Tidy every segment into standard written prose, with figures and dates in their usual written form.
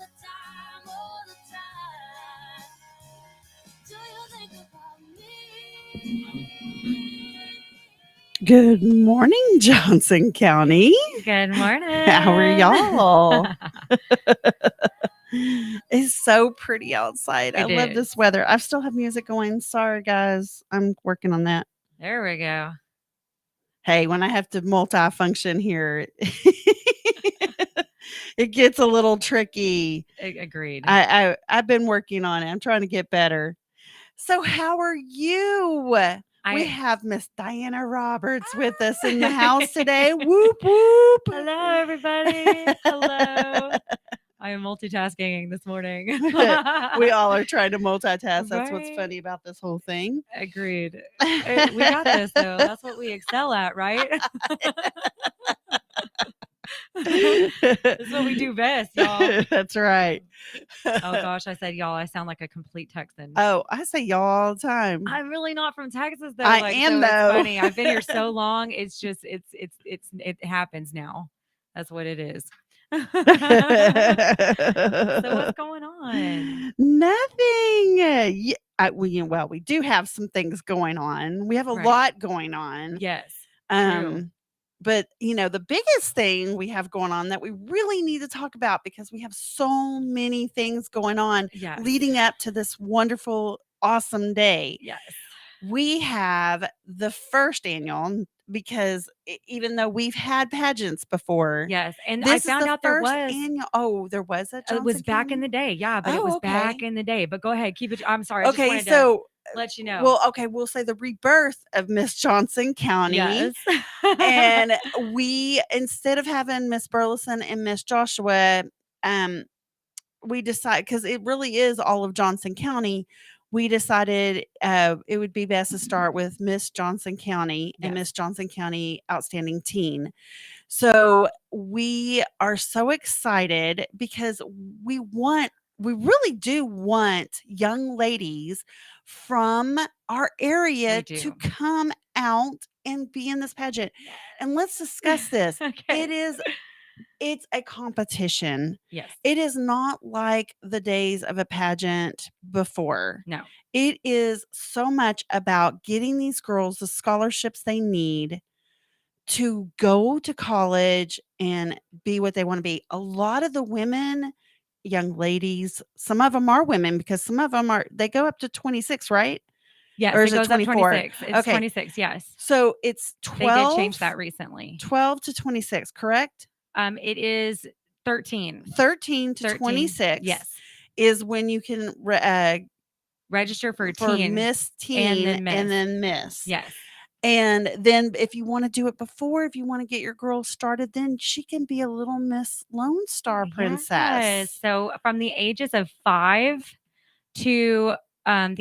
the time, all the time. Do you think about me? Good morning, Johnson County. Good morning. How are y'all? It's so pretty outside. I love this weather. I still have music going. Sorry, guys. I'm working on that. There we go. Hey, when I have to multifunction here, it gets a little tricky. Agreed. I've been working on it. I'm trying to get better. So how are you? We have Miss Diana Roberts with us in the house today. Whoop, whoop. Hello, everybody. Hello. I am multitasking this morning. We all are trying to multitask. That's what's funny about this whole thing. Agreed. We got this, though. That's what we excel at, right? That's what we do best, y'all. That's right. Oh, gosh. I said y'all. I sound like a complete Texan. Oh, I say y'all all the time. I'm really not from Texas, though. I am, though. It's funny. I've been here so long. It's just, it happens now. That's what it is. So what's going on? Nothing. We do have some things going on. We have a lot going on. Yes. But the biggest thing we have going on that we really need to talk about, because we have so many things going on leading up to this wonderful, awesome day. Yes. We have the first annual, because even though we've had pageants before. Yes. And I found out there was annual. Oh, there was a Johnson It was back County? in the day. Yeah, but it was back in the day. But go ahead. Keep it. I'm sorry. Okay, so let you know. Well, okay, we'll say the rebirth of Miss Johnson County. Yes. And we, instead of having Miss Burleson and Miss Joshua, we decided, because it really is all of Johnson County, we decided it would be best to start with Miss Johnson County and Miss Johnson County Outstanding Teen. So we are so excited, because we really do want young ladies from our area to come out and be in this pageant. And let's discuss this. Okay. It's a competition. Yes. It is not like the days of a pageant before. No. It is so much about getting these girls the scholarships they need to go to college and be what they want to be. A lot of the women, young ladies, some of them are women, because some of them they go up to 26, right? Yes, Or is it goes it 24? Up 26. It's 26, yes. So it's 12. They did change that recently. 12 to 26, correct? It is 13. 13 to 26. Yes. Is when you can register for teen, Miss Teen, and then Miss. Yes. And then if you want to do it before, if you want to get your girl started, then she can be a little Miss Lone Star Princess. Yes. So from the ages of 5 to 12,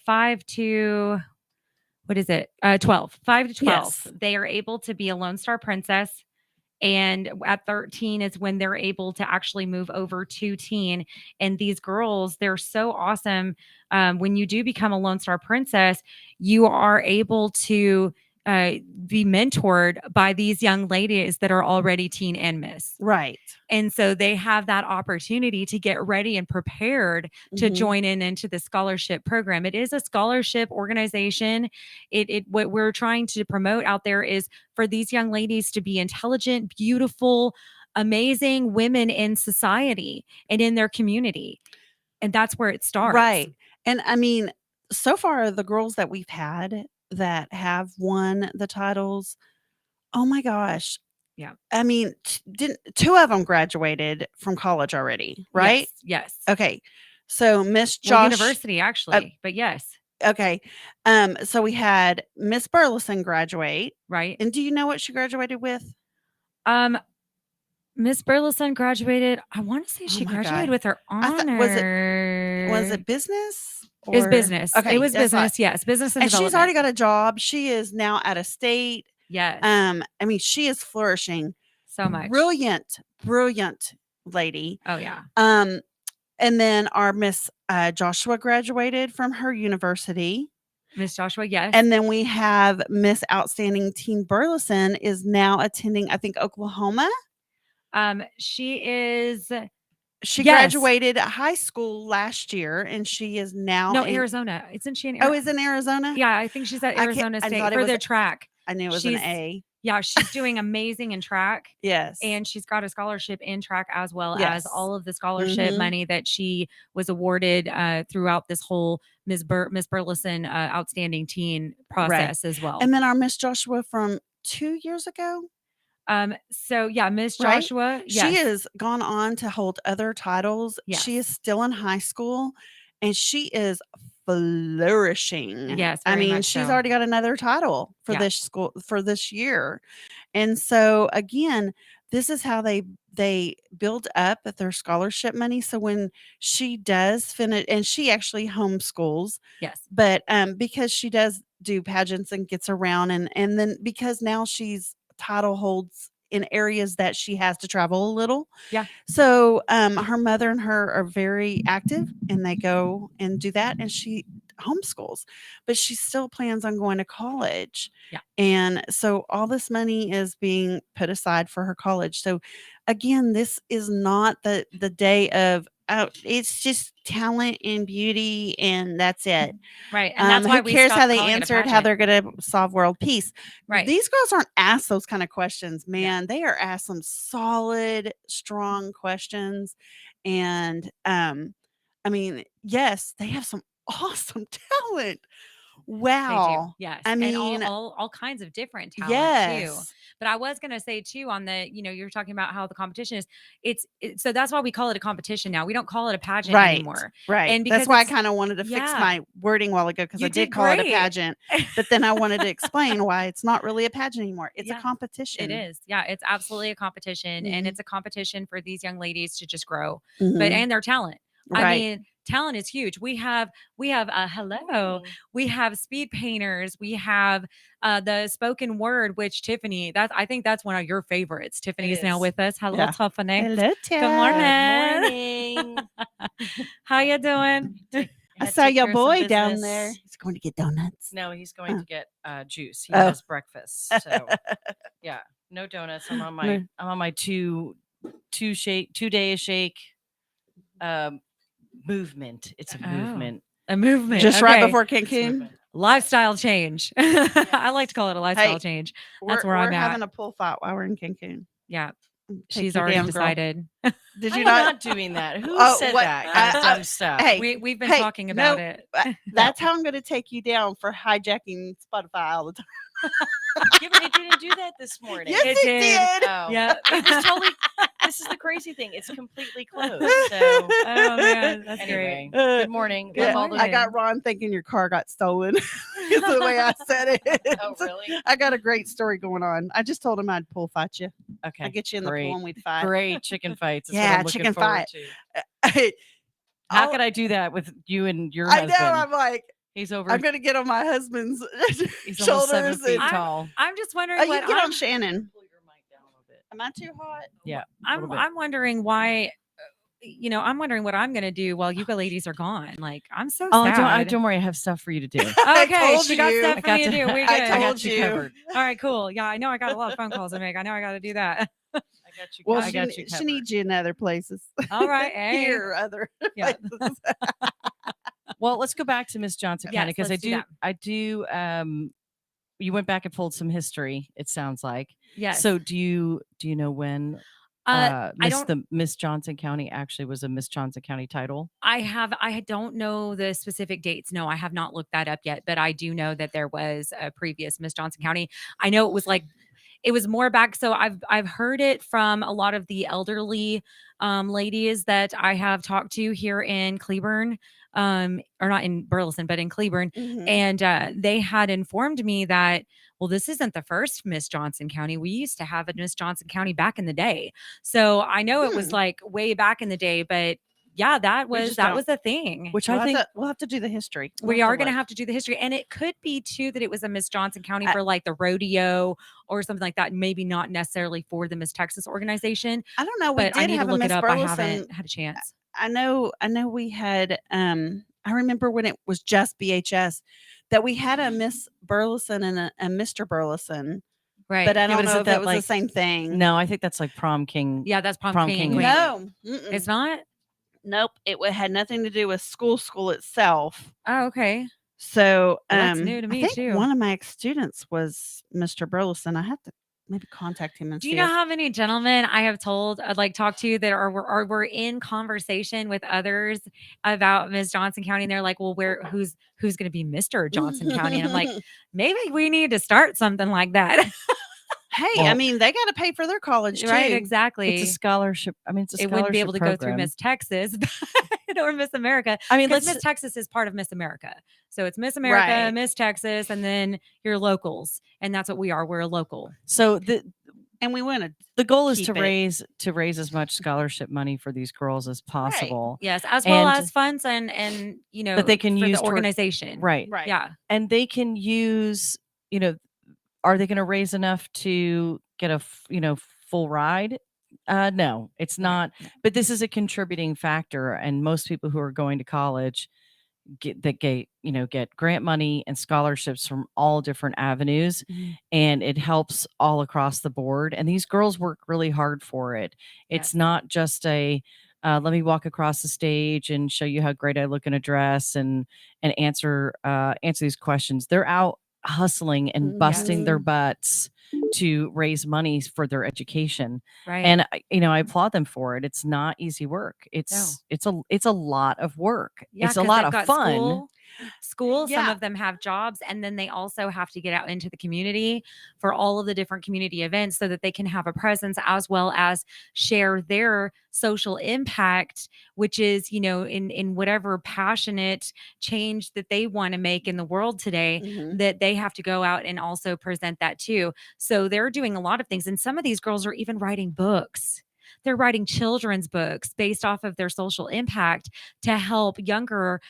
5 to 12, Yes. they are able to be a Lone Star Princess. And at 13 is when they're able to actually move over to teen. And these girls, they're so awesome. When you do become a Lone Star Princess, you are able to be mentored by these young ladies that are already teen and Miss. Right. And so they have that opportunity to get ready and prepared to join into the scholarship program. It is a scholarship organization. What we're trying to promote out there is for these young ladies to be intelligent, beautiful, amazing women in society and in their community. And that's where it starts. Right. And I mean, so far, the girls that we've had that have won the titles, oh my gosh. Yeah. I mean, two of them graduated from college already, right? Yes. Okay. So Miss Josh, university actually, but yes. Okay. So we had Miss Burleson graduate. Right. And do you know what she graduated with? Miss Burleson graduated. I want to say she graduated with her honor. Was it business? It was business. Okay, it was business. Yes, business and development. She's already got a job. She is now out of state. Yes. I mean, she is flourishing so much. Brilliant lady. Oh yeah. And then our Miss Joshua graduated from her university. Miss Joshua, yes. And then we have Miss Outstanding Teen Burleson is now attending, I think, Oklahoma. She is She Yes. graduated high school last year, and she is now No, in. Arizona. Isn't she in Oh, Arizona? is in Arizona? Yeah, I think she's at I can't. Arizona I State thought it for was. the track. I knew it was an She's A. Yeah, she's doing amazing in track. Yes. And she's got a scholarship in track as well as Yes. all of the scholarship Mhm. money that she was awarded throughout this whole Miss Burleson outstanding teen Right. process as well. And then our Miss Joshua from 2 years ago, So yeah, Miss right? Joshua, She yes, has gone on to hold other titles. She is yes, still in high school, and she is flourishing. yes, I very mean, much she's so. already got another title for Yeah, this school for this year. And so again, this is how they build up their scholarship money. So when she does finish, and she actually homeschools, yes, but because she does do pageants and gets around, and then because now she's title holds in areas that she has to travel a little. yeah, So her mother and her are very active, and they go and do that, and she homeschools, but she still plans on going to college. yeah. And so all this money is being put aside for her college. So again, this is not the day of, oh, it's just talent and beauty, and that's it. Right, and that's why Who we cares how stopped they calling it a answered, how pageant. they're gonna solve world peace? Right. These girls aren't asked those kind of questions, Yeah. man. They are asked some solid, strong questions. And I mean, yes, they have some awesome talent. They do, Wow. yes, I and mean, all kinds of different talent too. yes. But I was gonna say too on the, you're talking about how the competition is. So that's why we call it a competition now. We don't call it a pageant Right. anymore, Right. and That's because why I it's kind of wanted to fix yeah, my wording a while ago, because I you did did call it a great. pageant, but then I wanted to explain why it's not really a pageant anymore. It's a Yeah, it competition. is. Yeah, it's absolutely a competition, and Mhm. it's a competition for these young ladies to just grow, but Mhm. and their talent. I Right. mean, talent is huge. We have hello, Morning. we have speed painters, we have the spoken word, which Tiffany, I think that's one of your favorites. Tiffany It is now is. with us. Hello, Yeah. Tiffany. Hello, Good Ted. morning. Good morning. How you doing? I Had saw took your care of some boy down there. business. He's going to get donuts. No, he's going Oh. to get juice. He Oh. has breakfast. So yeah, no donuts. I'm on my No. I'm on my two-day shake movement. It's a Oh. movement. A movement. Just right Okay. before It's a Cancun. movement. Lifestyle change. I like to call it a lifestyle Hey, change. We're, That's where we're I'm at. having a pool fight while we're in Cancun. Yeah. Take She's you already down, girl. decided. Did I'm you not doing that. Who Oh, said what? that kind of dumb stuff? Hey, We've been hey, talking about no, it. That's how I'm going to take you down for hijacking Spotify all the time. Yeah, but it didn't do that this morning. Yes, It it did. did. Oh. Yeah. It was totally. This is the crazy thing. It's completely closed. So Oh man, that's anyway, Uh, good morning. Good Yeah, Love all the- I got Ron thinking your car got stolen. Is the way I said it. Oh, really? I got a great story going on. I just told him I'd pool fight you. Okay. I'd get you in the great. pool and we'd fight. Great chicken fights. Is Yeah, what I'm looking chicken forward fight. to. How I'll- could I do that with you and your I husband? know. I'm like, He's over. I'm going to get on my husband's He's almost 7 shoulders. feet And, tall. I'm just wondering oh, you what can get I'm, on Shannon. Pull your mic down a little bit. Am I too hot? Yeah. I'm little bit. I'm wondering why I'm wondering what I'm gonna do while you ladies are gone. Like I'm so Oh, sad. don't worry. I have stuff for you to do. I Okay, told she got you. stuff I for got me to to- do. We I good. I told got you you. covered. All right, cool. Yeah, I know I got a lot of phone calls to make. I know I got to do that. I got you. Well, I got you she covered. needs you in other places. All right, hey. Here, other Yeah. places. Well, let's go back to Miss Johnson Yes, County because let's do that. I do. You went back and pulled some history. It sounds like. Yes. So do you know when I don't. the Miss Johnson County actually was a Miss Johnson County title? I don't know the specific dates. No, I have not looked that up yet, but I do know that there was a previous Miss Johnson County. I know it was more back. So I've heard it from a lot of the elderly ladies that I have talked to here in Cleburne, or not in Burleson, but in Cleburne. Mhm. And they had informed me that, well, this isn't the first Miss Johnson County. We used to have a Miss Johnson County back in the day. So I know it was like way back in the day, but yeah, that We was just don't- a thing. Which We'll I think we'll have to do the history. We are going to have to do the history. And it could be too that it was a Miss Johnson County for like the rodeo or something like that. Maybe not necessarily for the Miss Texas organization, I don't know. We but I did need have to a look it Miss up. I Burleson. haven't had a chance. I know we had I remember when it was just BHS that we had a Miss Burleson and a Mr. Burleson. Right. But I Yeah, don't but know isn't if that it was like- the same thing. No, I think that's like prom king. Yeah, that's prom Prom king. king. Queen. No. It's not? Nope, had nothing to do with school itself. Oh, okay. So, Well, that's new to I me think too. one of my ex-students was Mr. Burleson. I have to maybe contact him and Do see you know if how many gentlemen I have told, like talked to that were in conversation with others about Miss Johnson County, and they're like, "Well, who's going to be Mr. Johnson County?" And I'm like, maybe we need to start something like that. Hey, I Well- mean, they gotta pay for their college Right, too. exactly. It's a scholarship. I mean, it's a It wouldn't be able scholarship to go through program. Miss Texas or Miss America. I mean, Because let's Miss Texas is part of Miss America. So it's Miss America, Right. Miss Texas, and then your locals. And that's what we are. We're a local. so And we wanna the goal is keep to it. raise as much scholarship money for these girls as possible. Yes, as well And as funds and that they can for use the toward- organization. right. Right. Yeah. And they can use, are they going to raise enough to get a full ride? No, it's not. No. But this is a contributing factor, and most people who are going to college get grant money and scholarships from all different avenues, and it helps all across the board. And these girls work really hard for it. It's Yes. not just a let me walk across the stage and show you how great I look in a dress and answer these questions. They're out hustling and busting their Mhm. butts to raise money for their education. Right. And I applaud them for it. It's not easy work. It's a lot of work. Yeah, It's a 'cause lot they've of got fun. school, some Yeah. of them have jobs, and then they also have to get out into the community for all of the different community events so that they can have a presence as well as share their social impact, which is, in whatever passionate change that they want to make in the world today, Mhm. that they have to go out and also present that too. So they're doing a lot of things. And some of these girls are even writing books. They're writing children's books based off of their social impact to help younger,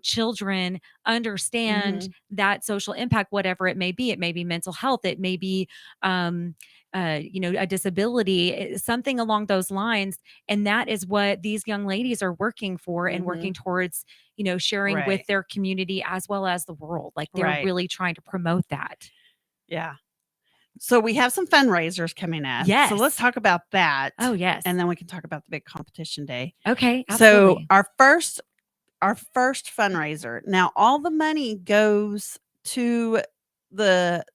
children understand Mhm. that social impact, whatever it may be. It may be mental health. It may be, a disability, something along those lines. And that is what these young ladies are working for and working Mhm. towards, sharing with Right. their community as well as the world. Like they're Right. really trying to promote that. Yeah. So we have some fundraisers coming up. Yes. So let's talk about that. Oh, yes. And then we can talk about the big competition day. Okay. So Absolutely. our first fundraiser. Now all the money goes to the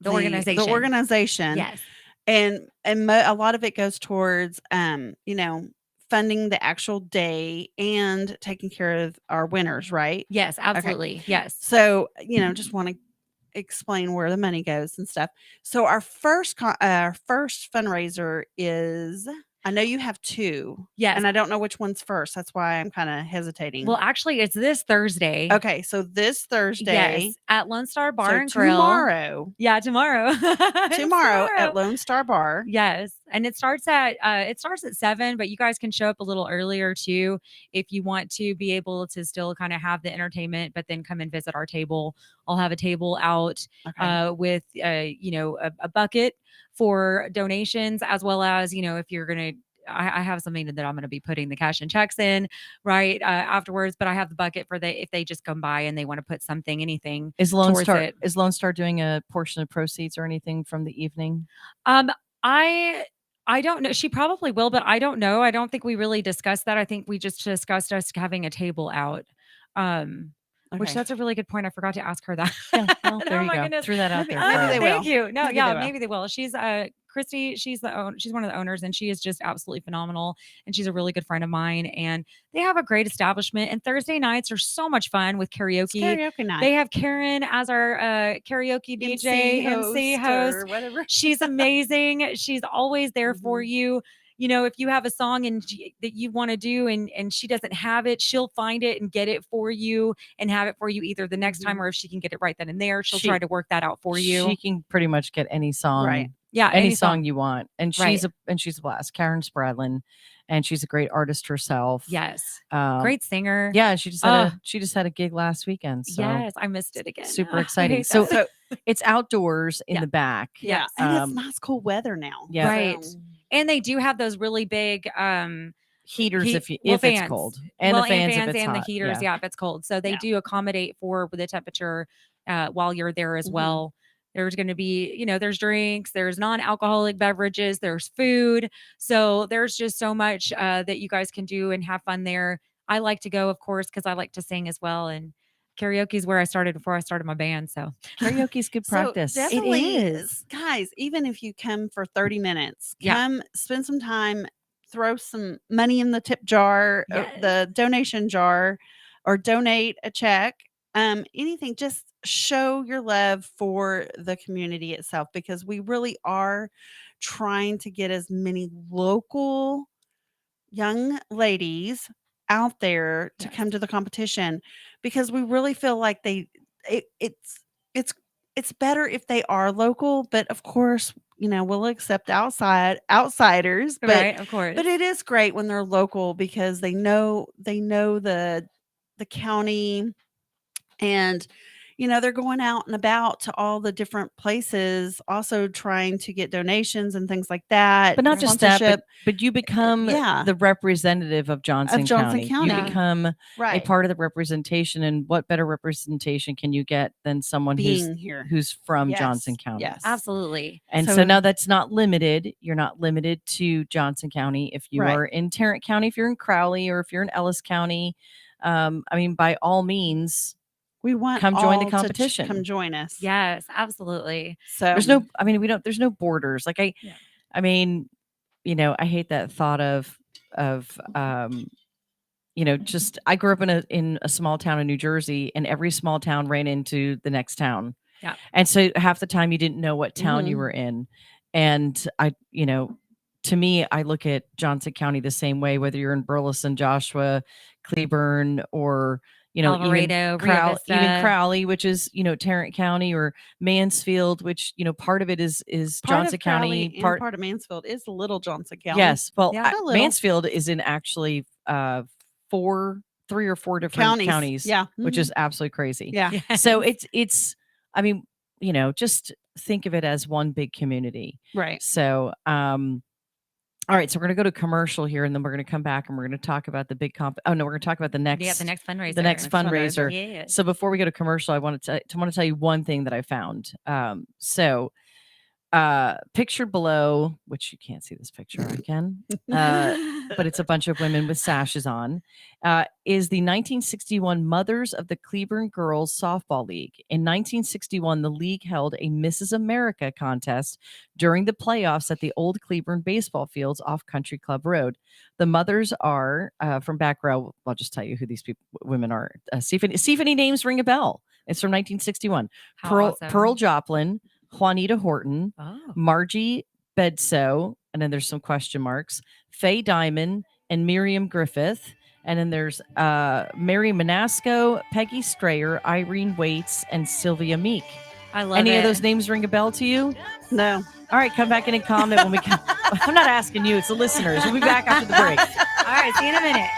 The organization. The organization. Yes. And a lot of it goes towards funding the actual day and taking care of our winners, right? Yes, absolutely. Yes. So, just want to explain where the money goes and stuff. So our first fundraiser is, I know you have two. Yes. And I don't know which one's first. That's why I'm kind of hesitating. Well, actually, it's this Thursday. Okay, so this Thursday. Yes, at Lone Star Bar So and Grill. tomorrow. Yeah, tomorrow. Tomorrow at Lone Star Bar. Yes, and it starts at 7, but you guys can show up a little earlier too if you want to be able to still kind of have the entertainment, but then come and visit our table. I'll have a table out Okay. with a bucket for donations, as well as if you're gonna. I have something that I'm going to be putting the cash and checks in right afterwards, but I have the bucket for if they just come by and they want to put anything Is Lone towards Star it. is Lone Star doing a portion of proceeds or anything from the evening? I don't know. She probably will, but I don't know. I don't think we really discussed that. I think we just discussed us having a table out. Which Okay. that's a really good point. I forgot to ask her that. Yeah, well, there Oh you my go. goodness. Threw that out there. maybe for they you. will. Thank you. No, Maybe yeah, they will. maybe they will. She's Christy. She's one of the owners, and she is just absolutely phenomenal. And she's a really good friend of mine. And they have a great establishment. And Thursday nights are so much fun with It's karaoke. karaoke night. They have Karen as our karaoke DJ, MC host. or whatever. She's amazing. She's always there for Mhm. you. If you have a song that you want to do and she doesn't have it, she'll find it and get it for you and have it for you either the next time, or if she can get it right then and there, she'll try to work that out for you. She can pretty much get any song, Right. Yeah, any song you want, and Right. she's a blast. Karen Spradlin, and she's a great artist herself. Yes, Um, great singer. Yeah, she just had a gig last weekend. So Yes, I missed it again. super I exciting. hate So that. it's outdoors in Yeah. the back. Yeah. Yes. And Um, it's nice cool weather now. Yeah. Right. So- And they do have those really big heaters if fans. it's cold, and the fans if it's and hot. the heaters, Yeah. if it's cold. So they Yeah. do accommodate for the temperature while you're there as Mhm. well. There's going to be, there's drinks, there's non-alcoholic beverages, there's food. So there's just so much that you guys can do and have fun there. I like to go, of course, because I like to sing as well. And karaoke is where I started before I started my band. So Karaoke's good practice. So definitely, It is. guys, even if you come for 30 minutes, Yeah. come spend some time, throw some money in the tip jar, Yes. the donation jar, or donate a check. Anything, just show your love for the community itself, because we really are trying to get as many local young ladies out there to Yes. come to the competition, because we really feel like it's it's better if they are local, but of course, we'll accept outsiders, but Right, of course. but it is great when they're local, because they know the county, and they're going out and about to all the different places, also trying to get donations and things like that. But not just that, sponsorship. but you become Yeah. the representative of Johnson County. County. You become a Right. part of the representation, and what better representation can you get than someone Being here. who's from Yes, Johnson County? yes. Absolutely. And So- so now that's not limited. You're not limited to Johnson County. If you Right. are in Tarrant County, if you're in Crowley, or if you're in Ellis County, by all means, We want come join the all to competition. come join us. Yes, absolutely. So there's no borders. Like I hate that thought of just, I grew up in a small town in New Jersey, and every small town ran into the next town. Yeah. And so half the time you didn't know what town you Mhm. were in. And to me, I look at Johnson County the same way, whether you're in Burleson, Joshua, Cleburne, or Alvarado, Rio even Vista. Crowley, which is Tarrant County, or Mansfield, which part of it is part Johnson of Crowley County, and part of Mansfield is Little Johnson County. yes. Well, Yeah. A little. Mansfield is in actually 3 or 4 different counties, Yeah. which Mhm. is absolutely crazy. Yeah. Yes. So it's just think of it as one big community. Right. So all right, so we're going to go to commercial here, and then we're going to come back, and we're going to talk about the big we're going to talk about the next the next fundraiser. the next fundraiser. Yes. So before we go to commercial, I want to tell you one thing that I found. Pictured below, which you can't see this picture again, but it's a bunch of women with sashes on, is the 1961 Mothers of the Cleburne Girls Softball League. In 1961, the league held a Mrs. America contest during the playoffs at the old Cleburne baseball fields off Country Club Road. The mothers are from back row. I'll just tell you who these women are. See if any names ring a bell. It's from 1961. How awesome. Pearl Joplin, Juanita Horton, Oh. Margie Bedsoe, and then there's some question marks, Faye Diamond, and Miriam Griffith. And then there's Mary Manasco, Peggy Strayer, Irene Waits, and Sylvia Meek. I love Any it. of those names ring a bell to you? No. All right, come back in and comment when we come. I'm not asking you, it's the listeners. We'll be back after the break. All right, see you in a minute.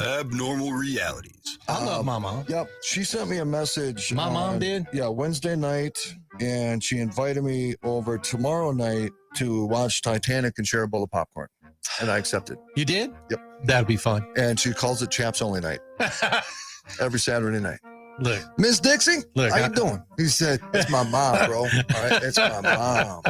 Abnormal realities. I love my mom. Yep. She sent me a message. My mom did? Yeah, Wednesday night. And she invited me over tomorrow night to watch Titanic and share a bowl of popcorn. And I accepted. You did? Yep. That'd be fun. And she calls it Chaps Only Night every Saturday night. Look, Miss Dixie, Look, how you doing? He said, it's my mom, bro. All right, it's my mom.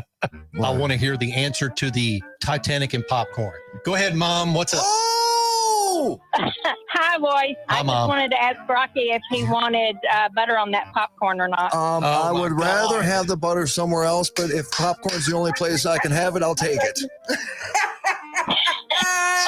I want to hear the answer to the Titanic and popcorn. Go ahead, Mom. What's up? Oh! Hi, boys. I just Mom. wanted to ask Rocky if he wanted butter on that popcorn or not. Oh, I my would rather God. have the butter somewhere else, but if popcorn's the only place I can have it, I'll take it.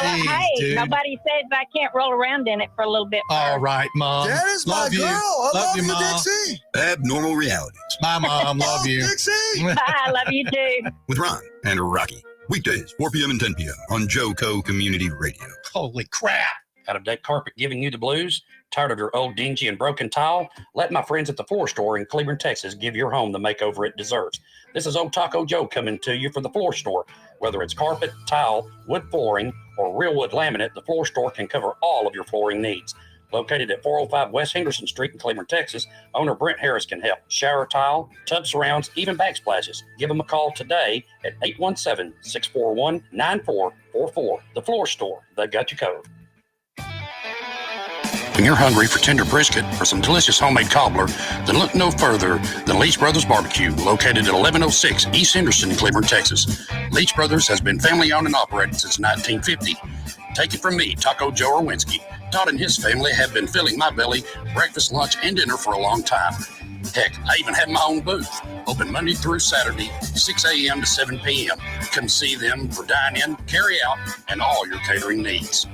Jeez, Hey, dude. nobody says I can't roll around in it for a little bit. All right, Mom. That is my love girl. You. I love you, Mom. Dixie. Abnormal realities My mom. Love you. Dixie. I love you too. with Ron and Rocky. Weekdays, 4 p.m. and 10 p.m. on JoCo Community Radio. Holy crap. Out of deck carpet giving you the blues? Tired of your old dingy and broken tile? Let my friends at the Floor Store in Cleburne, Texas give your home the makeover it deserves. This is Old Taco Joe coming to you for the Floor Store. Whether it's carpet, tile, wood flooring, or real wood laminate, the Floor Store can cover all of your flooring needs. Located at 405 West Henderson Street in Cleveland, Texas, owner Brent Harris can help. Shower tile, tub surrounds, even backsplashes. Give them a call today at 817-641-9444. The Floor Store. They've got you covered. When you're hungry for tender brisket or some delicious homemade cobbler, then look no further than Leach Brothers Barbecue, located at 1106 East Henderson in Cleveland, Texas. Leach Brothers has been family-owned and operated since 1950. Take it from me, Taco Joe Orwinski. Todd and his family have been filling my belly breakfast, lunch, and dinner for a long time. Heck, I even have my own booth, open Monday through Saturday, 6 a.m. to 7 p.m. Come see them for dine-in, carry-out, and all your catering needs.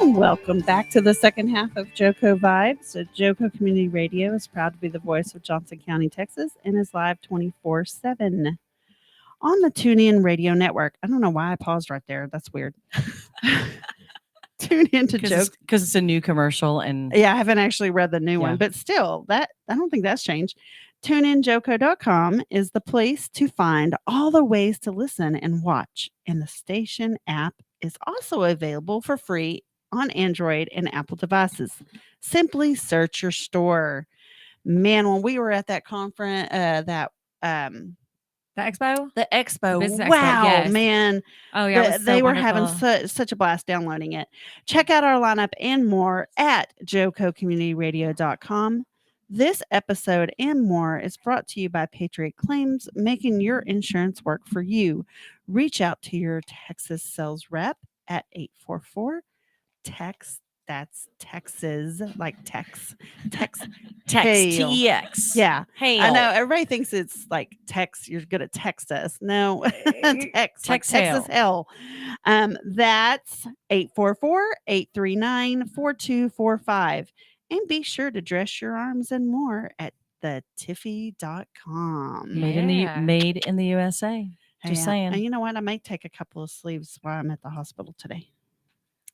And welcome back to the second half of JoCo Vibes. So JoCo Community Radio is proud to be the voice of Johnson County, Texas, and is live 24/7 on the TuneIn Radio Network. I don't know why I paused right there. That's weird. Tune in to JoCo. Because it's a new commercial. And yeah, I haven't actually read the new Yeah. one, but still, that I don't think that's changed. TuneInJoCo.com is the place to find all the ways to listen and watch. And the station app is also available for free on Android and Apple devices. Simply search your store. Man, when we were at that conference, The expo? the expo, Business expo, wow, yes. man, Oh, yeah. it was so they were having wonderful. such a blast downloading it. Check out our lineup and more at JoCoCommunityRadio.com. This episode and more is brought to you by Patriot Claims, making your insurance work for you. Reach out to your Texas sales rep at 844-TEX. That's Texas, like Tex. text, Hail. TEX. Yeah. Hey, I know everybody thinks it's like text. You're gonna text us. No, text like Text Texas hell. That's 844-839-4245. And be sure to dress your arms and more at the tiffy.com. Made in the USA. Just saying. And you know what? I might take a couple of sleeves while I'm at the hospital today.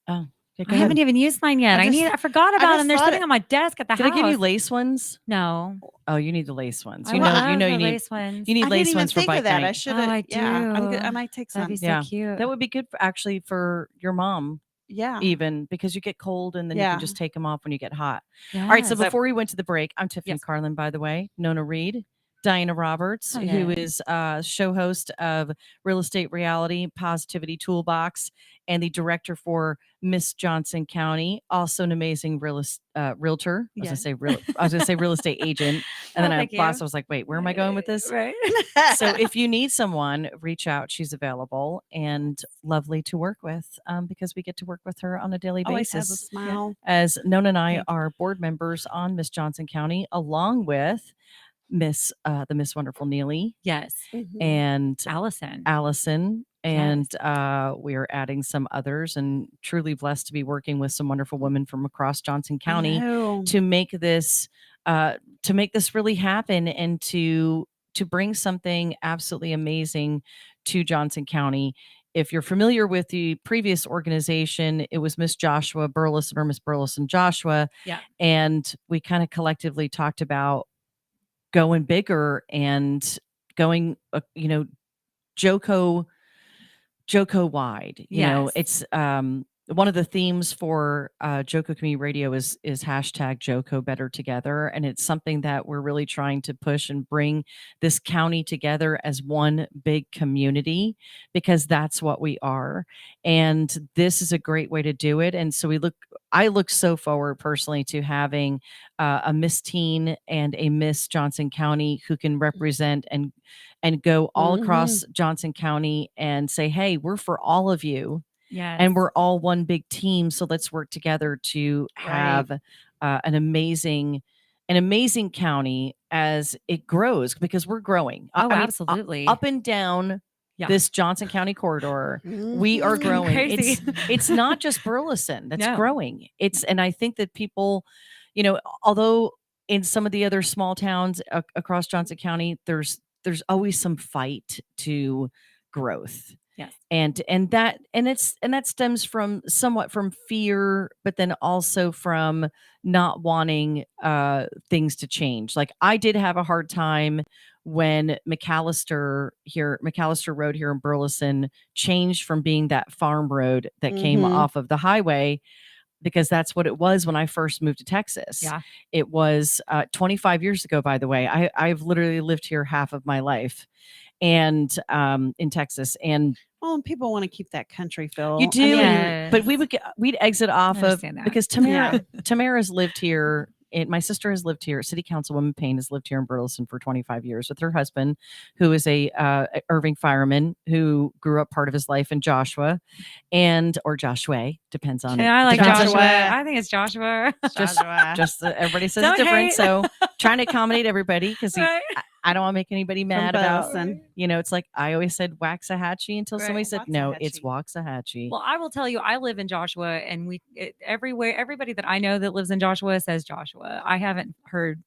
Oh, yeah, go I ahead. haven't even used mine yet. I forgot about just them. They're thought sitting it- on my desk at the Did house. I give you lace ones? No. Oh, you need the lace ones. I You love know the you need lace ones. you need I lace didn't even ones for think bike of that. night. I should Oh, have. I Yeah, do. I might take That'd some. be so Yeah. cute. That would be good actually for your mom, Yeah. even because you get cold and then you Yeah. can just take them off when you get hot. All right. So Yes. before we went to the break, I'm Tiffany Yes. Carlen, by the way, Nona Reed, Diana Roberts, Okay. who is show host of Real Estate Reality Positivity Toolbox and the director for Miss Johnson County, also an amazing realtor. I was Yeah. gonna say real estate agent, and Oh, then thank you. I was like, wait, where am I going with this? Right. So if you need someone, reach out. She's available and lovely to work with because we get to work with her on a daily Always has a basis. smile. As Nona and I Thank are board members on Miss Johnson County, along with the Miss Wonderful Neely Yes. and Allison. Allison. And we're adding some others, and truly blessed to be working with some wonderful women from across Johnson County to make this really happen and to bring something absolutely amazing to Johnson County. If you're familiar with the previous organization, it was Miss Joshua Burleson or Miss Burleson Joshua. Yeah. And we kind of collectively talked about going bigger and going, JoCo wide. You know, Yes. it's one of the themes for JoCo Community Radio is hashtag JoCo Better Together. And it's something that we're really trying to push and bring this county together as one big community, because that's what we are. And this is a great way to do it. And so I look so forward personally to having a Miss Teen and a Miss Johnson County who can represent and go all across Johnson County and say, hey, we're for all of you. Yes. And we're all one big team. So let's work together to have an amazing county as it grows, because we're growing. Oh, I mean, absolutely. up and down Yeah. this Johnson County corridor. We are growing. Crazy. It's not just Burleson that's No. growing. And I think that people, although in some of the other small towns across Johnson County, there's always some fight to growth. Yes. And that stems from somewhat from fear, but then also from not wanting things to change. Like I did have a hard time when McAllister Road here in Burleson changed from being that farm road that came off of the highway, because that's what it was when I first moved to Texas. Yeah. It was 25 years ago, by the way. I've literally lived here half of my life, and in Texas. And well, and people want to keep that country feel. you do, but we'd exit off of, because Tamara's lived here. And my sister has lived here. City Councilwoman Payne has lived here in Burleson for 25 years with her husband, who is a Irving fireman who grew up part of his life in Joshua, or Joshua, depends on. I like depends Joshua. on- I think it's Joshua. Just everybody says Don't it's different, hate. so trying to accommodate everybody, because Right. I don't want to make anybody mad about. Burleson. It's like I always said Waxahachie until somebody Right. said no, it's Waxahachie. Well, I will tell you, I live in Joshua, and everybody that I know that lives in Joshua says Joshua. I haven't heard.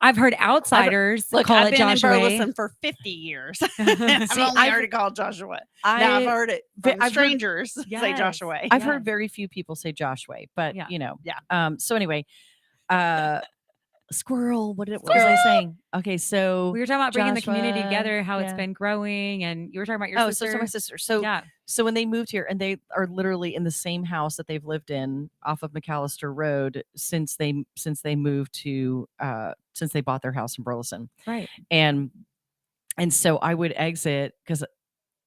I've heard outsiders call I've it been Joshua. in Burleson for 50 years. I've only heard it called Joshua. Now I've heard it from strangers say Yes. Joshua. I've heard very few people say Joshua, but so anyway, squirrel. What was I saying? Okay, so We were talking about bringing the community Joshua, together, how it's yeah. been growing, and you were talking about your sister. So my sister. So yeah. So when they moved here, and they are literally in the same house that they've lived in off of McAllister Road since they moved to since they bought their house in Burleson. Right. And so I would exit, because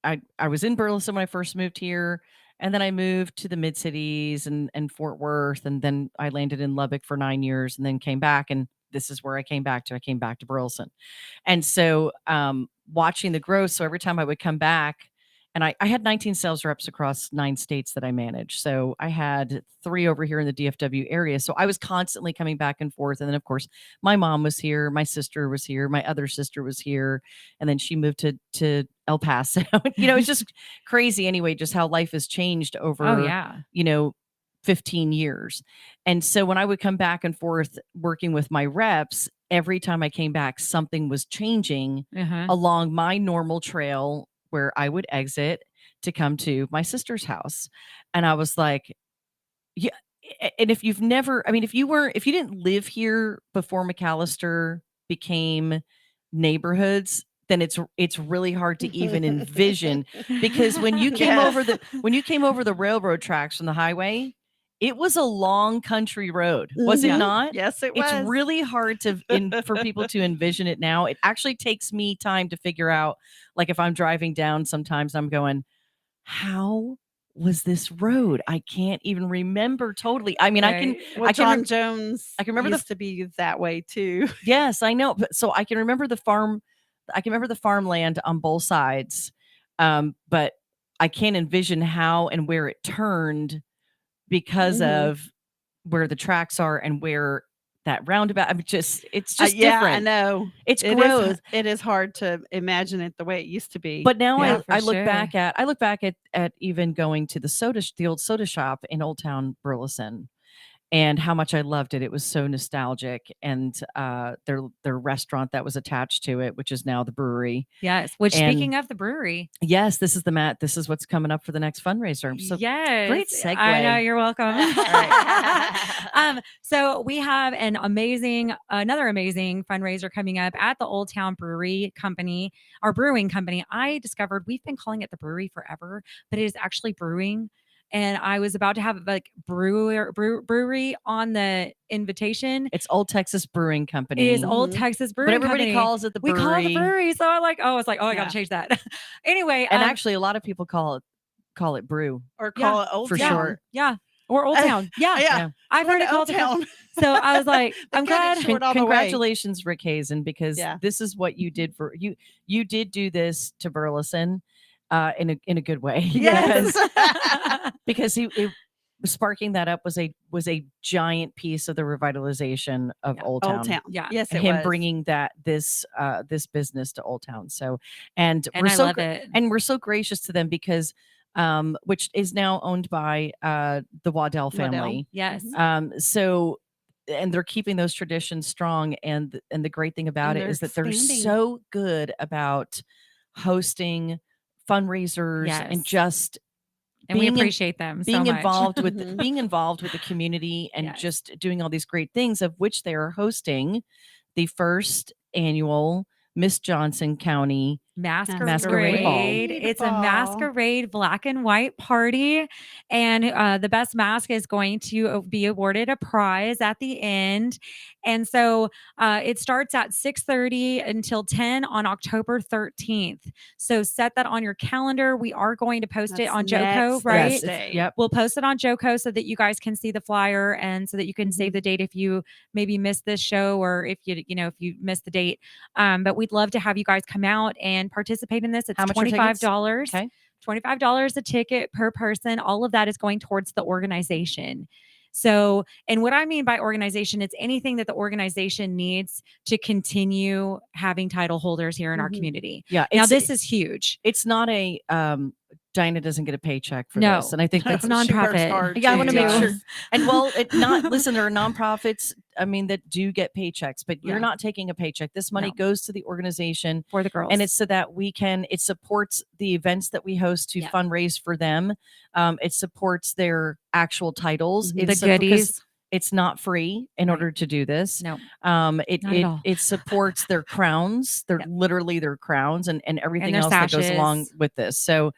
I was in Burleson when I first moved here, and then I moved to the mid cities and Fort Worth, and then I landed in Lubbock for 9 years, and then came back, and this is where I came back to. I came back to Burleson, and so watching the growth. So every time I would come back, and I had 19 sales reps across 9 states that I managed. So I had 3 over here in the DFW area. So I was constantly coming back and forth. And then, of course, my mom was here. My sister was here. My other sister was here. And then she moved to El Paso. It's just crazy anyway, just how life has changed over, 15 years. And so when I would come back and forth working with my reps, every time I came back, something was changing along my normal trail where I would exit to come to my sister's house. And I was like, yeah. And if you've never, if you didn't live here before McAllister became neighborhoods, then it's really hard to even envision, because when you came over the railroad tracks from the highway, it was a long country road, was it not? Yes, it was. It's really hard for people to envision it now. It actually takes me time to figure out, like if I'm driving down, sometimes I'm going, how was this road? I can't even remember totally. John Jones I can remember used to be that way too. Yes, I know. But so I can remember the farm. I can remember the farmland on both sides. But I can't envision how and where it turned, because of where the tracks are and where that roundabout. It's just different. I know. It's growth. It is hard to imagine it the way it used to be. But now I look sure. back at even going to the old soda shop in Old Town Burleson, and how much I loved it. It was so nostalgic, and their restaurant that was attached to it, which is now the brewery. Yes. Which, speaking of the brewery, yes, this is what's coming up for the next fundraiser. So yes, great segue. I know, you're welcome. So we have another amazing fundraiser coming up at the Old Town Brewery Company, our brewing company. I discovered we've been calling it the brewery forever, but it is actually brewing. And I was about to have like brewery on the invitation. It's Old Texas Brewing Company. It is Old Texas Brewing But everybody Company. calls it the brewery. We call it the brewery. So I got to change that. Anyway. And actually a lot of people call it brew. Or call it Old for Town. short. Yeah. Or Old Town. Yeah. I've heard it called Old Town. So I was like, I'm glad. Congratulations, Rick Hazen, because this is what you did for you. You did do this to Burleson in a good way. Yes. because sparking that up was a giant piece of the revitalization of Old Town. Old Town. Yeah. Yes, it Him was. bringing this business to Old Town. So, and And we're I so love it. and we're so gracious to them because which is now owned by the Waddell family. Yes. So, and they're keeping those traditions strong, and the great thing about And it they're is that they're expanding. so good about hosting fundraisers and Yes. just And we being in- appreciate them so being much. involved with Mhm. being involved with the community and Yes. just doing all these great things, of which they are hosting the first annual Miss Johnson County Masquerade. Ball. It's a Ball. masquerade black and white party. And the best mask is going to be awarded a prize at the end. And so it starts at 6:30 until 10 on October 13th. So set that on your calendar. We are going to post it That's on JoCo, next right? Thursday. Yep. We'll post it on JoCo so that you guys can see the flyer and so that you can save the date if you maybe missed this show or if you missed the date. But we'd love to have you guys come out and participate in this. It's How much are tickets? $25. Okay. $25 a ticket per person. All of that is going towards the organization. So, and what I mean by organization, it's anything that the organization needs to continue having title holders here in our Mhm. community. Yeah. Now, this is huge. It's not a Dinah doesn't get a paycheck for No. this, and I think that's It's nonprofit. She works hard, Yeah, I want to too. make Yeah. sure. And well, listen, there are nonprofits, I mean, that do get paychecks, but you're Yeah. not taking a paycheck. This money No. goes to the organization, For the girls. and it's so that it supports the events that we host to Yeah. fundraise for them. It supports their actual titles. Mhm. the It's because goodies. it's not free in Right. order to do this. No. It Not at all. it supports their crowns. They're Yep. literally their crowns and everything their else that goes along sashes. with this. So,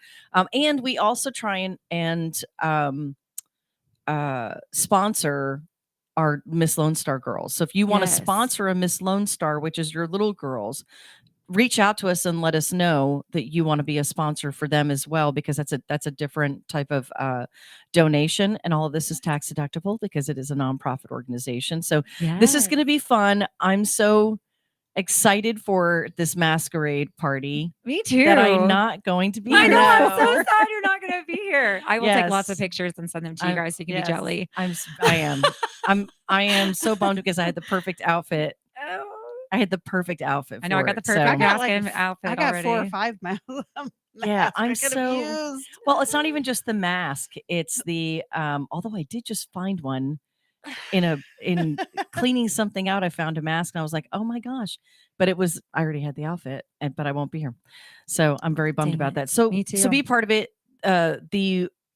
and we also try and sponsor our Miss Lone Star girls. So if you want to Yes. sponsor a Miss Lone Star, which is your little girls, reach out to us and let us know that you want to be a sponsor for them as well, because that's a different type of donation, and all of this is tax deductible because it is a nonprofit organization. So this is going to be fun. I'm so excited for this masquerade party Me too. that I'm not going to be I here know. I'm so for. sad you're not going to be here. I will take lots of Yes. pictures and send them to you I'm- guys so you can yes. be jelly. I am so bummed because I had the perfect outfit. I had the perfect outfit. I know I for got the it, so- perfect I got mask like and outfit I got already. 4 or 5 masks. Yeah, I'm I could have so- used. Well, it's not even just the mask. It's the although I did just find one in cleaning something out. I found a mask and I was like, oh my gosh. But I already had the outfit, but I won't be here. So I'm very bummed Dang about it. that. So Me to too. be part of it,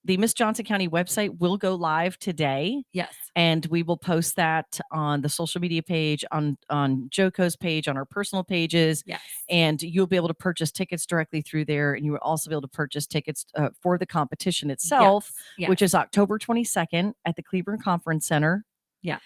the Miss Johnson County website will go live today. Yes. And we will post that on the social media page, on JoCo's page, on our personal pages. Yes. And you'll be able to purchase tickets directly through there. And you will also be able to purchase tickets for the competition itself, Yes. which is October 22nd at the Cleveland Conference Center. Yeah.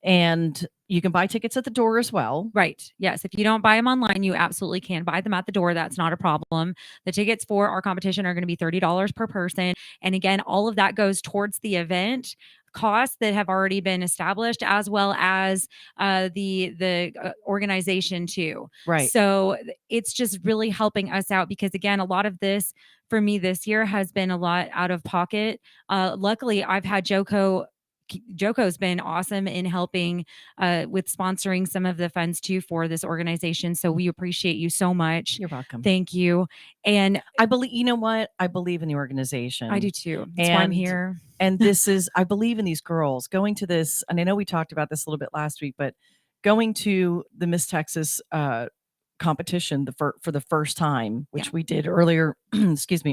And you can buy tickets at the door as well. Right. Yes. If you don't buy them online, you absolutely can buy them at the door. That's not a problem. The tickets for our competition are going to be $30 per person. And again, all of that goes towards the event costs that have already been established, as well as the organization too. Right. So it's just really helping us out because again, a lot of this for me this year has been a lot out of pocket. Luckily, I've had JoCo's been awesome in helping with sponsoring some of the funds too for this organization. So we appreciate you so much. You're welcome. Thank you. And I believe, you know what? I believe in the organization. I do too. That's why I'm And- here. And I believe in these girls going to this. And I know we talked about this a little bit last week, but going to the Miss Texas competition for the first time, which Yeah. we did earlier,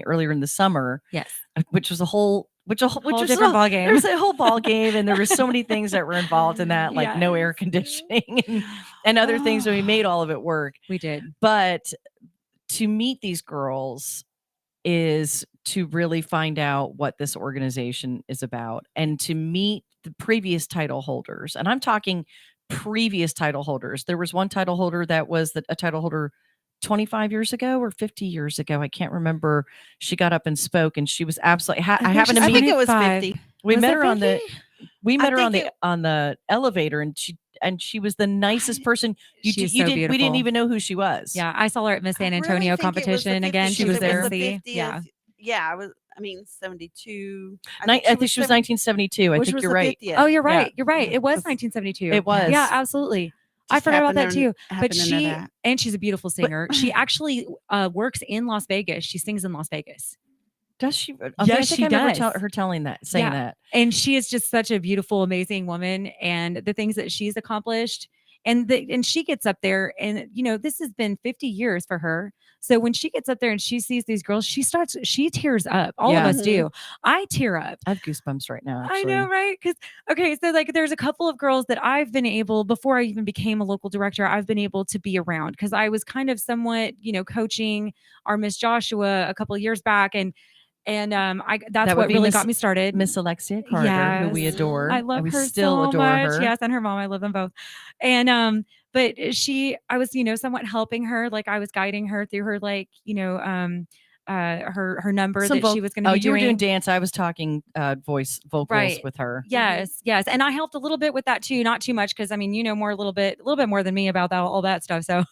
earlier in the summer, Yes. which was a whole Whole was different ball there game. was a whole ball game, and there was so many things that were involved in that, like no air Yes. conditioning and other things. And we made all of it work. We did. But to meet these girls is to really find out what this organization is about, and to meet the previous title holders. And I'm talking previous title holders. There was one title holder that was a title holder 25 years ago or 50 years ago. I can't remember. She got up and spoke, and she was absolutely. I happened to I meet. think it was 25. 50. We Was met it her on the. 50? We met her on think the elevator, and she was the nicest person. She's so We didn't beautiful. even know who she was. Yeah. I saw her at Miss San I really Antonio think it was the competition 50 again. She because was it there. the See? 50th. Yeah. Yeah, I was. I mean, 72. I think she was 1972. I which think was you're the right. 50th. Oh, you're right. Yeah. You're right. It was Just- 1972. It was. Yeah, absolutely. I Just forgot about happened that to- too. happened But to know she that. and she's a beautiful singer. She actually works in Las Vegas. She sings in Las Vegas. Does she? Okay, Yes, I think she I remember does. her saying Yeah. that. And she is just such a beautiful, amazing woman, and the things that she's accomplished. And she gets up there, and this has been 50 years for her. So when she gets up there and she sees these girls, she tears up. All of Yeah. us do. I tear up. I have goosebumps right now. Actually. I know, right? Because so like there's a couple of girls that I've been able, before I even became a local director, I've been able to be around because I was kind of somewhat, coaching our Miss Joshua a couple of years back, and that's That would what be really Miss- got me started. Miss Alexia Carter, who we Yes. adore. I love and we her still so adore much. her. Yes, and her mom. I love them both. And but I was, somewhat helping her, like I was guiding her through her, like, her number Some that she was going to be you were doing doing. dance. I was talking vocals Right. with her. Yes, yes, and I helped a little bit with that too, not too much because I mean, more a little bit more than me about all that stuff. So,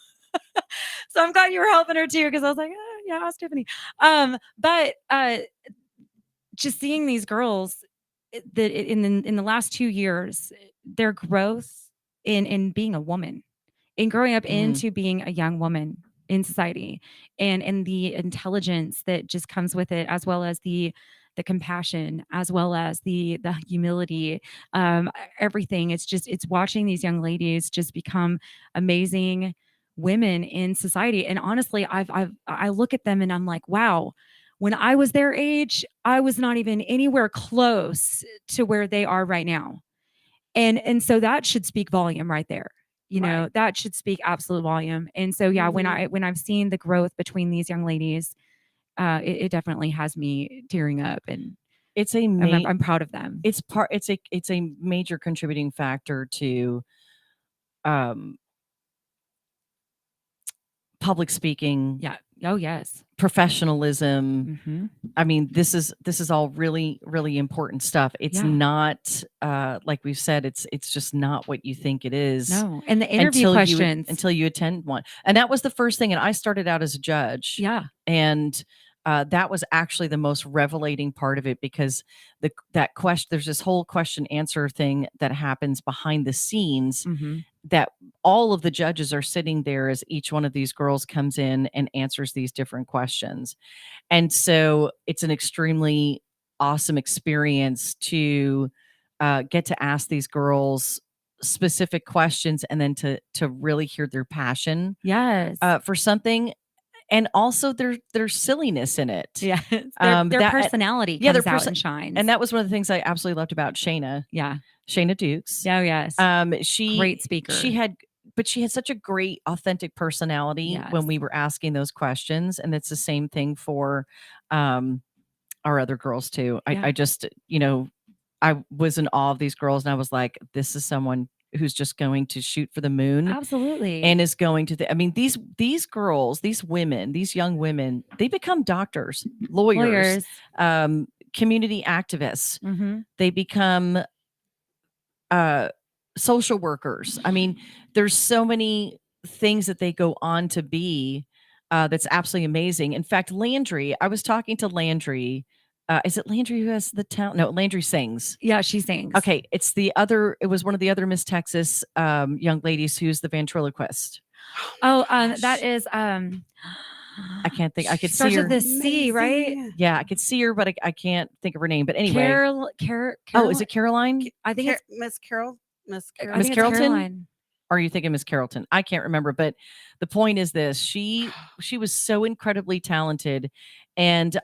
so I'm glad you were helping her too because I was like, yeah, ask Tiffany. But just seeing these girls that in the last 2 years, their growth in being a woman, in growing up into being a young woman in society, and the intelligence that just comes with it, as well as the compassion, as well as the humility, everything. It's watching these young ladies just become amazing women in society. And honestly, I look at them and I'm like, wow, when I was their age, I was not even anywhere close to where they are right now. And so that should speak volume right there. Right. That should speak absolute volume. And so, yeah, when I've seen the growth between these young ladies, it definitely has me tearing up, and It's a I'm proud of them. It's a major contributing factor to public speaking. Yeah. Oh, yes. Professionalism. Mhm. I mean, this is all really, really important stuff. It's Yeah. not like we've said, it's just not what you think it is. No. And the interview questions. Until you attend one. And that was the first thing. And I started out as a judge. Yeah. And that was actually the most revelating part of it, because that question, there's this whole question answer thing that happens behind the scenes, that all of the judges are sitting there as each one of these girls comes in and answers these different questions. And so it's an extremely awesome experience to get to ask these girls specific questions, and then to really hear their passion Yes. for something. And also their silliness in it. Yeah. Their personality comes out and shines. And that was one of the things I absolutely loved about Shayna. Yeah. Shayna Dukes. Oh, yes. Great speaker. She had such a great, authentic personality when we were asking those questions. And it's the same thing for our other girls too. I just, I was in awe of these girls, and I was like, this is someone who's just going to shoot for the moon. Absolutely. And is going to these girls, these women, these young women, they become doctors, lawyers. Community activists. They become social workers. I mean, there's so many things that they go on to be, that's absolutely amazing. In fact, Landry, I was talking to Landry. Is it Landry who has the talent? No, Landry sings. Yeah, she sings. Okay, it was one of the other Miss Texas young ladies who's the ventriloquist. Oh, that is I can't think. I could see starts her. with the C, right? Yeah, I could see her, but I can't think of her name. But anyway, Carol. Oh, is it Caroline? I think it's Miss Carol. Miss it's Carrollton? Caroline. Or are you thinking Miss Carrollton? I can't remember. But the point is this: she was so incredibly talented, and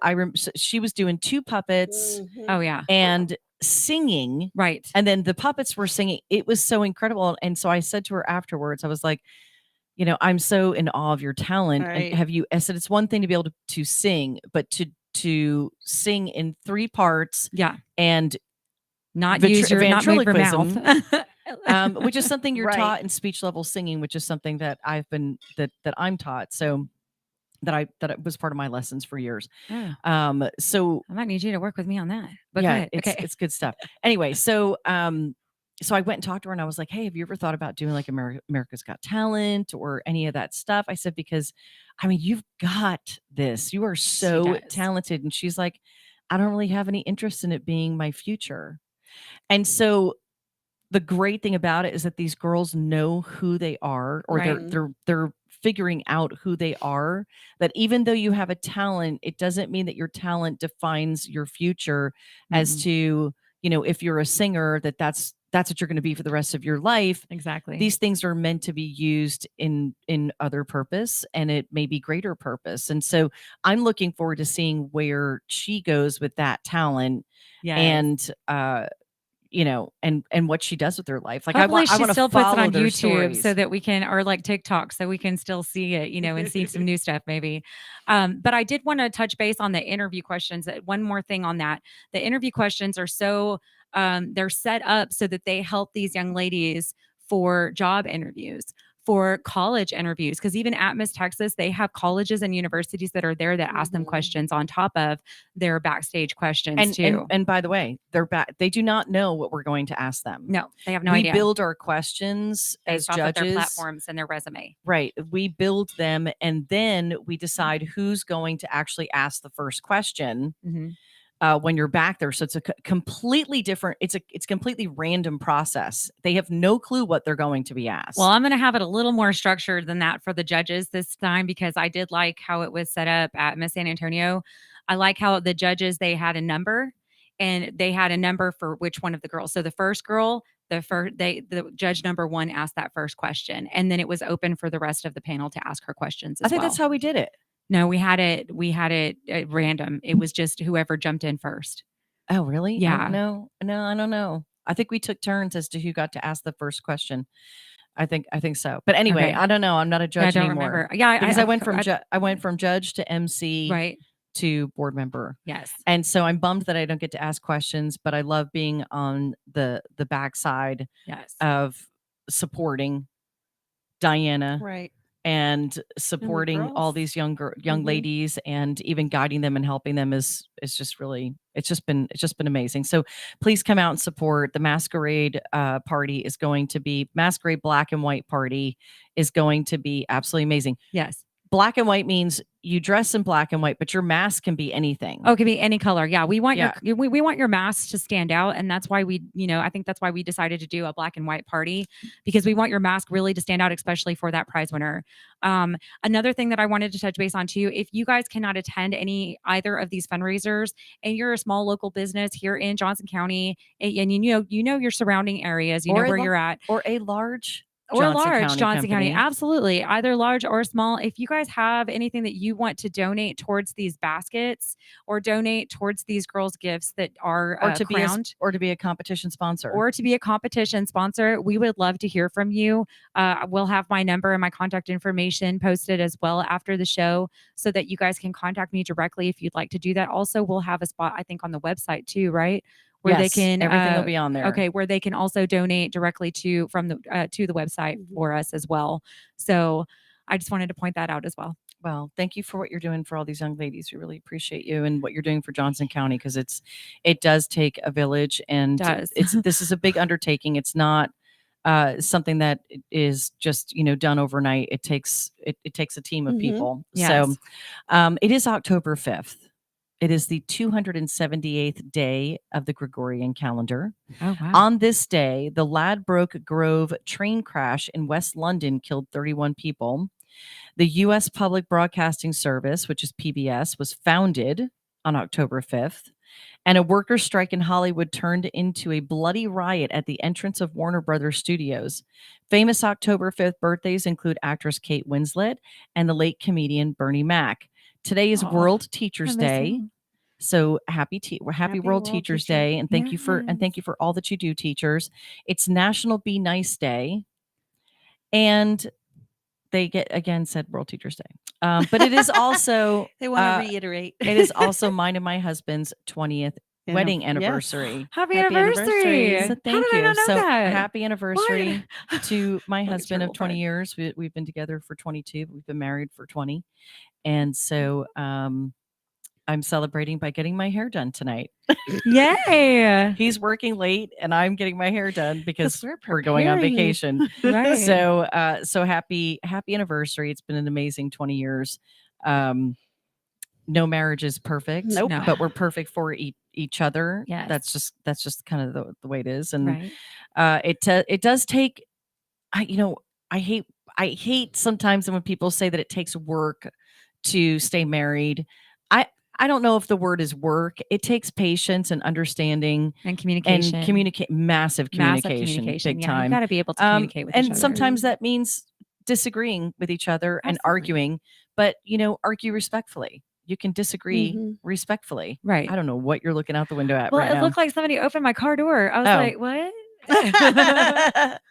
she was doing 2 puppets. Oh yeah, and singing. Right. And then the puppets were singing. It was so incredible. And so I said to her afterwards, I was like, I'm so in awe of your talent. Right. And I said, it's one thing to be able to sing, but to sing in 3 parts. Yeah. And not use your not move your mouth. Which is something you're Right. taught in speech level singing, which is something that that I'm taught. So that was part of my lessons for years. Oh. So I might need you to work with me on that. But yeah, go ahead. it's good stuff. Anyway, so I went and talked to her, and I was like, hey, have you ever thought about doing like America's Got Talent or any of that stuff? I said, because I mean, you've got this. You are so talented. And she's like, I don't really have any interest in it being my future. And so the great thing about it is that these girls know who they are, or Right. they're figuring out who they are, that even though you have a talent, it doesn't mean that your talent defines your future as Mm-mm. to, if you're a singer, that's what you're going to be for the rest of your life. Exactly. These things are meant to be used in other purpose, and it may be greater purpose. And so I'm looking forward to seeing where she goes with that talent. Yes. And and what she does with her life. Like Hopefully I she want to still puts it follow on their YouTube stories. so that we can, or like TikTok, so we can still see it, and see some new stuff maybe. But I did want to touch base on the interview questions. One more thing on that. The interview questions are so, they're set up so that they help these young ladies for job interviews, for college interviews, because even at Miss Texas, they have colleges and universities that are there that ask them questions on top of their backstage questions too. And by the way, they do not know what we're going to ask them. No, they have no we idea. build our questions Based as off of judges, their platforms and their resume. Right. We build them, and then we decide who's going to actually ask the first question. When you're back there. So it's a completely different, it's completely random process. They have no clue what they're going to be asked. Well, I'm going to have it a little more structured than that for the judges this time, because I did like how it was set up at Miss San Antonio. I like how the judges, they had a number, and they had a number for which one of the girls. So the first girl, the judge number 1 asked that first question, and then it was open for the rest of the panel to ask her questions as I think well. that's how we did it. No, we had it at random. It was just whoever jumped in first. Oh, really? Yeah. No, I don't know. I think we took turns as to who got to ask the first question. I think so. But anyway, Okay. I don't know. I'm not a judge I don't anymore. remember. Yeah, because I went from judge to MC, right to board member. Yes. And so I'm bummed that I don't get to ask questions, but I love being on the backside Yes. of supporting Diana. Right. And supporting all girls. these young ladies, and even guiding them and helping them is just really, it's just been amazing. So please come out and support. The masquerade party is going to be, masquerade black and white party is going to be absolutely amazing. Yes. Black and white means you dress in black and white, but your mask can be anything. Oh, it can be any color. Yeah, we want we want your mask to stand out, and that's why we, I think that's why we decided to do a black and white party, because we want your mask really to stand out, especially for that prize winner. Another thing that I wanted to touch base on too, if you guys cannot attend either of these fundraisers, and you're a small local business here in Johnson County, and you know your surrounding areas, you know where you're at, or a large Johnson County. Absolutely. Either large or small. If you guys have anything that you want to donate towards these baskets, or donate towards these girls' gifts that are crowned, or to be a competition sponsor, we would love to hear from you. We'll have my number and my contact information posted as well after the show, so that you guys can contact me directly if you'd like to do that. Also, we'll have a spot, I think, on the website too, right? Where yes, they can everything will be on there. Okay, where they can also donate directly to the website for us as well. So I just wanted to point that out as well. Well, thank you for what you're doing for all these young ladies. We really appreciate you, and what you're doing for Johnson County, because it does take a village, and this is a big undertaking. It's not something that is just done overnight. It takes a team of people. Yes. So it is October 5th. It is the 278th day of the Gregorian calendar. Oh, wow. On this day, the Ladbroke Grove train crash in West London killed 31 people. The U.S. Public Broadcasting Service, which is PBS, was founded on October 5th. And a workers' strike in Hollywood turned into a bloody riot at the entrance of Warner Brothers Studios. Famous October 5th birthdays include actress Kate Winslet and the late comedian Bernie Mac. Today is World Teachers Day. So happy World Teachers Day, and thank you for all that you do, teachers. It's National Be Nice Day, and they said World Teachers Day. But it is also they want to reiterate. It is also mine and my husband's 20th wedding anniversary. Yes. Happy anniversary. So thank you. How did I not know that? Happy anniversary to my husband of 20 years. We've been together for 22. We've been married for 20. And so I'm celebrating by getting my hair done tonight. Yay! He's working late, and I'm getting my hair done because we're going on vacation. Right. So happy anniversary. It's been an amazing 20 years. no marriage is perfect, Nope. No. but we're perfect for each other. Yes. That's just kind of the way it is. And Right. it does take, I hate sometimes when people say that it takes work to stay married. I don't know if the word is work. It takes patience and understanding And communication. and massive communication, big Yeah, time. you got to be able to communicate with each And other. sometimes that means disagreeing with each other and Absolutely. arguing, but argue respectfully. You can disagree Mhm. respectfully. Right. I don't know what you're looking out the window at Well, right it now. looked like somebody opened my car door. I was Oh. like, what?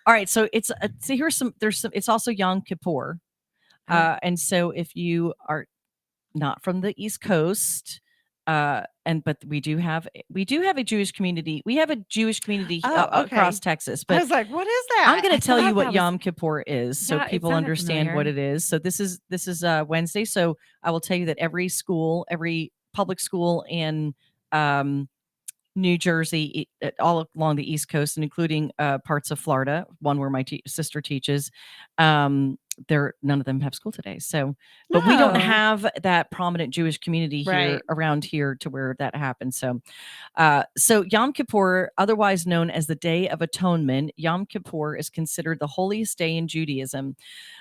All right, so it's it's also Yom Kippur. And so if you are not from the East Coast, but we do have a Jewish community. We have a Jewish community Oh, okay. across Texas. I But was like, what is that? I'm going to tell you thought what that was- Yom Kippur is, so Yeah, it people sounded understand what familiar. it is. So this is Wednesday. So I will tell you that every public school in New Jersey, all along the East Coast, and including parts of Florida, one where my sister teaches. None of them have school today. So, but we don't Oh. have that prominent Jewish community here Right. around here to where that happens. So, so Yom Kippur, otherwise known as the Day of Atonement, Yom Kippur is considered the holiest day in Judaism.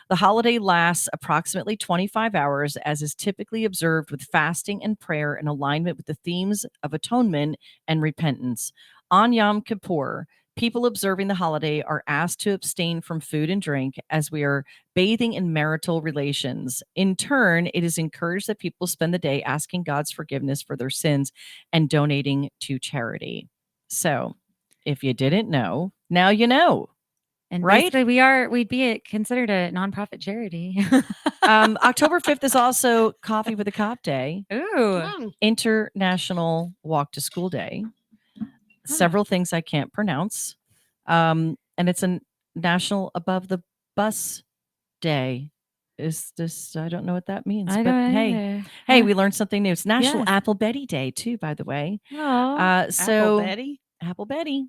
The holiday lasts approximately 25 hours, as is typically observed with fasting and prayer in alignment with the themes of atonement and repentance. On Yom Kippur, people observing the holiday are asked to abstain from food and drink, as we are bathing in marital relations. In turn, it is encouraged that people spend the day asking God's forgiveness for their sins and donating to charity. So, if you didn't know, now you know. And Right? basically we'd be considered a nonprofit charity. October 5th is also Coffee with a Cop Day, Ooh. International Walk to School Day, several things I can't pronounce, and it's a National Above the Bus Day. Is this? I don't know what that means. I but don't hey, either. we learned something new. It's National Yes. Apple Betty Day too, by the way. Oh. So Apple Betty? Apple Betty.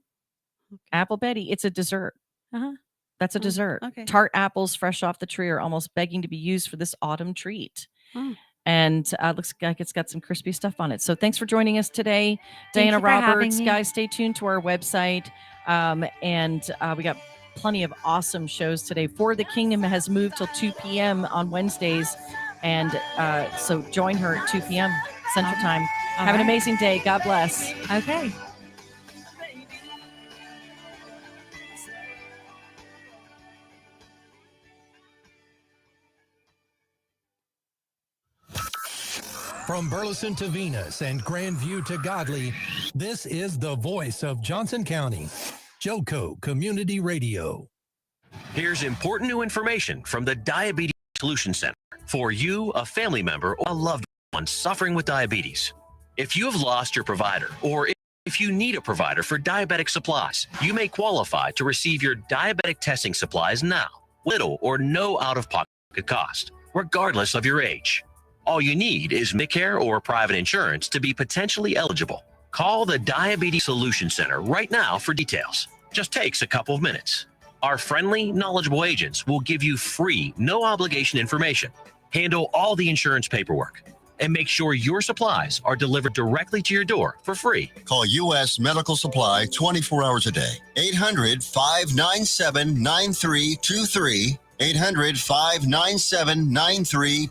Apple Betty. It's a dessert. Uh-huh. That's a dessert. okay. Tart apples fresh off the tree are almost begging to be used for this autumn treat. Oh. And looks like it's got some crispy stuff on it. So thanks for joining us today, Thank Diana you for having Roberts. me. Guys, stay tuned to our website. And we got plenty of awesome shows today. For the Kingdom has moved till 2 p.m. on Wednesdays. And so join her at 2 p.m. Central Time. Have an amazing day. God bless. Okay. From Burleson to Venus and Grandview to Godley, this is the voice of Johnson County, JoCo Community Radio. Here's important new information from the Diabetes Solution Center for you, a family member, or a loved one suffering with diabetes. If you have lost your provider, or if you need a provider for diabetic supplies, you may qualify to receive your diabetic testing supplies now, little or no out-of-pocket cost, regardless of your age. All you need is Medicare or private insurance to be potentially eligible. Call the Diabetes Solution Center right now for details. Just takes a couple of minutes. Our friendly, knowledgeable agents will give you free, no obligation information, handle all the insurance paperwork, and make sure your supplies are delivered directly to your door for free. Call U.S. Medical Supply 24 hours a day. 800-597-9323. 800-597-9323.